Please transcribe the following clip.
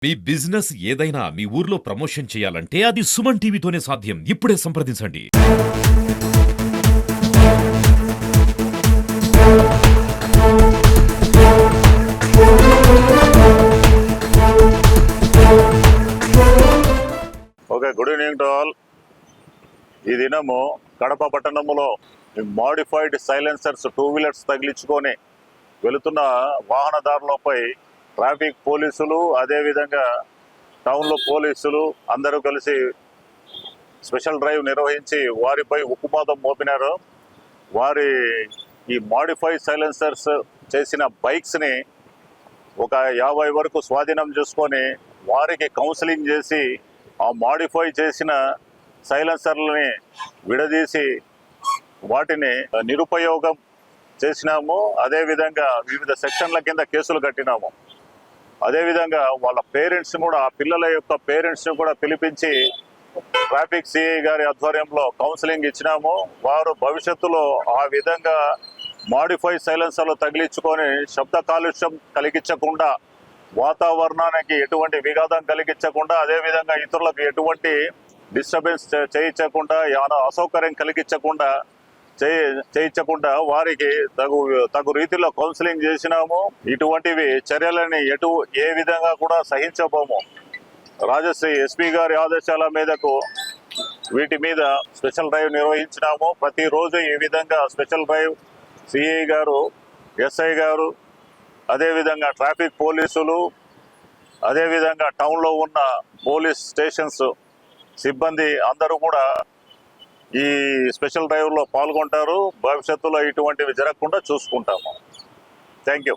మీ business ఏదైనా మీ ఊర్లో promotion చేయాలంటే అది సుమన్ టీవీతోనే సాధ్యం. ఇప్పుడే సంప్రదించండి. Okay, good evening to all. ఈ దినము కడప పట్టణములో మోడిఫైడ్ సైలెన్సర్స్ 2 వీలర్స్ తగిలించుకొని వెళుతున్న వాహనదారులపై ట్రాఫిక్ పోలీసులు, అదేవిధంగా టౌన్లో పోలీసులు అందరూ కలిసి స్పెషల్ డ్రైవ్ నిర్వహించి వారిపై ఉక్కుపాదం మోపినారు. వారి ఈ మోడిఫైడ్ సైలెన్సర్స్ చేసిన బైక్స్ని ఒక 50 వరకు స్వాధీనం చేసుకొని వారికి కౌన్సిలింగ్ చేసి ఆ మోడిఫై చేసిన సైలెన్సర్లని విడదీసి వాటిని నిరుపయోగం చేసినాము. అదేవిధంగా వివిధ సెక్షన్ల కింద కేసులు కట్టినాము. అదేవిధంగా వాళ్ళ పేరెంట్స్ కూడా, ఆ పిల్లల యొక్క పేరెంట్స్ని కూడా పిలిపించి ట్రాఫిక్ సిఐ గారి ఆధ్వర్యంలో కౌన్సిలింగ్ ఇచ్చినాము. వారు భవిష్యత్తులో ఆ విధంగా మోడిఫై సైలెన్సర్లు తగిలించుకొని శబ్ద కాలుష్యం కలిగించకుండా, వాతావరణానికి ఎటువంటి విఘాతం కలిగించకుండా, అదేవిధంగా ఇతరులకు ఎటువంటి డిస్టర్బెన్స్ చేయించకుండా, అసౌకర్యం కలిగించకుండా చేయించకుండా వారికి తగు రీతిలో కౌన్సిలింగ్ చేసినాము. ఇటువంటివి చర్యలని ఏ విధంగా కూడా సహించబోము. రాజశ్రీ ఎస్పీ గారి ఆదేశాల మీదకు వీటి మీద స్పెషల్ డ్రైవ్ నిర్వహించినాము. ప్రతిరోజు ఈ విధంగా స్పెషల్ డ్రైవ్ సిఐ గారు, ఎస్ఐ గారు, అదేవిధంగా ట్రాఫిక్ పోలీసులు, అదేవిధంగా టౌన్లో ఉన్న పోలీస్ స్టేషన్స్ సిబ్బంది అందరూ కూడా ఈ స్పెషల్ డ్రైవ్లో పాల్గొంటారు. భవిష్యత్తులో ఇటువంటివి జరగకుండా చూసుకుంటాము. Thank you.